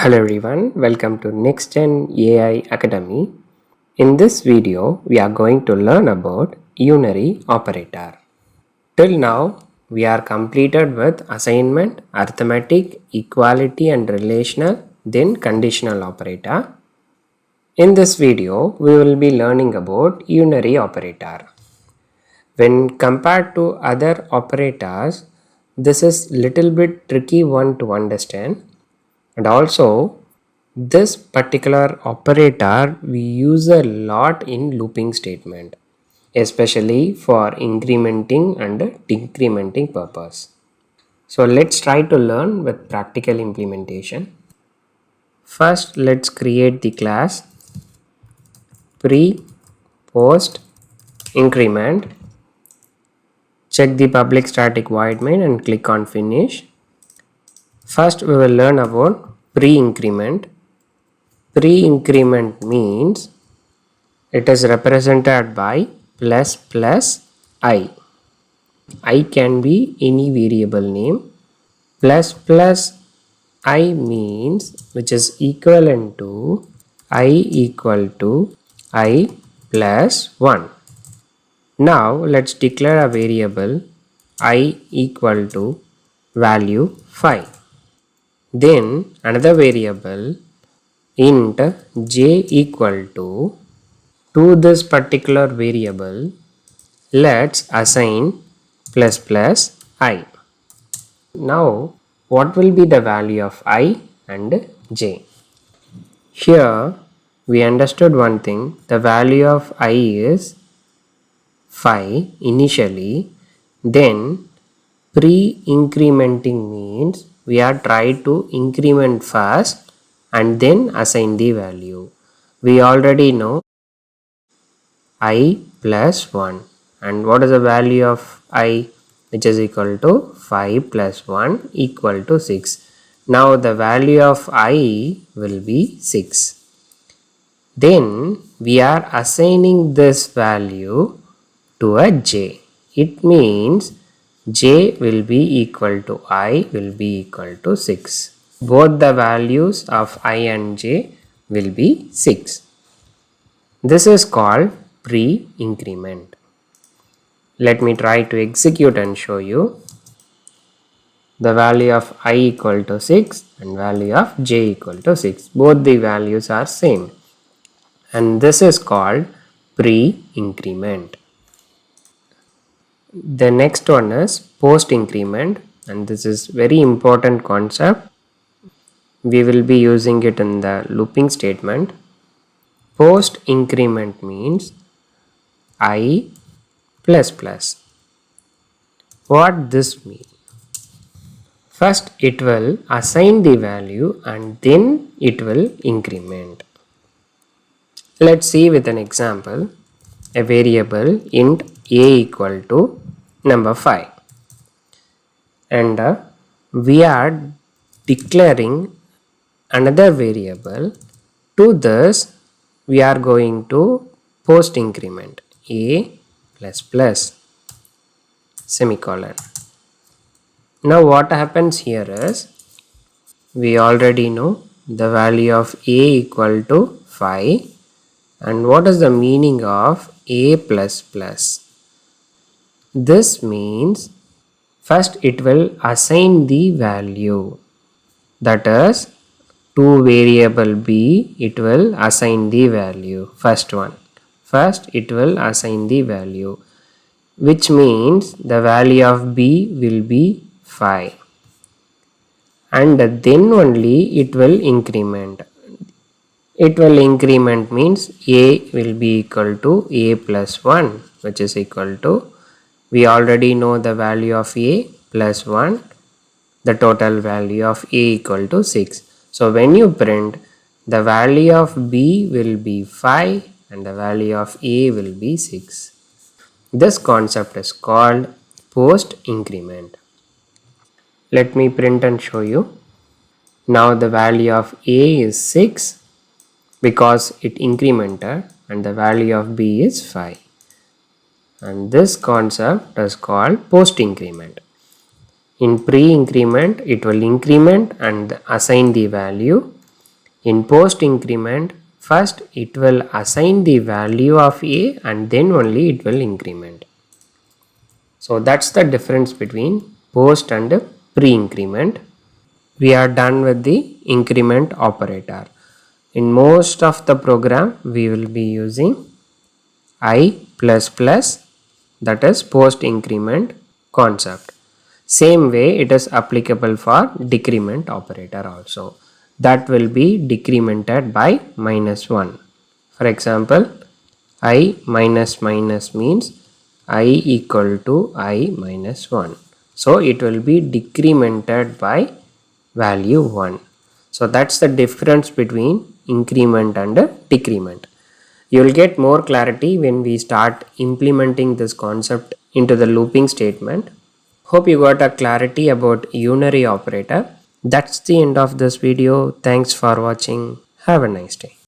Hello everyone, welcome to NextGen AI Academy. In this video, we are going to learn about unary operator. Till now, we are completed with assignment, arithmetic, equality and relational, then conditional operator. In this video, we will be learning about unary operator. When compared to other operators, this is little bit tricky one to understand. And also, this particular operator we use a lot in looping statement, especially for incrementing and decrementing purpose. So let's try to learn with practical implementation. First, let's create the class pre, post, increment. Check the public static void main and click on finish. First, we will learn about pre-increment. Pre-increment means it is represented by plus plus I. I can be any variable name. Plus plus I means which is equivalent to I equal to I plus 1. Now let's declare a variable I equal to value 5. Then another variable int j equal to this particular variable let's assign plus plus I. Now what will be the value of I and j? Here we understood one thing, the value of I is 5 initially, then pre-incrementing means we are trying to increment first and then assign the value. We already know I plus 1, and what is the value of I, which is equal to 5 plus 1 equal to 6. Now the value of I will be 6. Then we are assigning this value to a j. It means j will be equal to I will be equal to 6. Both the values of I and j will be 6. This is called pre-increment. Let me try to execute and show you. The value of I equal to 6 and value of j equal to 6. Both the values are same. And this is called pre-increment. The next one is post increment, and this is very important concept. We will be using it in the looping statement. Post increment means I plus plus. What this means? First it will assign the value and then it will increment. Let's see with an example. A variable int a equal to number 5, and we are declaring another variable. To this we are going to post increment a plus plus semicolon. Now what happens here is we already know the value of a equal to 5, and what is the meaning of a plus plus? This means first it will assign the value, that is to variable b it will assign the value. First it will assign the value, which means the value of b will be 5, and then only it will increment. It will increment means a will be equal to a plus 1, which is equal to, we already know the value of a plus 1, the total value of a equal to 6. So when you print, the value of b will be 5 and the value of a will be 6. This concept is called post increment. Let me print and show you. Now the value of a is 6 because it incremented, and the value of b is 5. And this concept is called post increment. In pre increment it will increment and assign the value, In post increment, first it will assign the value of A and then only it will increment. So that's the difference between post and pre-increment. We are done with the increment operator. In most of the program, we will be using I++, that is post increment concept. Same way it is applicable for decrement operator also. That will be decremented by -1. For example, I minus minus means I equal to I minus 1. So it will be decremented by value 1. So that's the difference between increment and decrement. You will get more clarity when we start implementing this concept into the looping statement. Hope you got a clarity about unary operator. That's the end of this video. Thanks for watching. Have a nice day.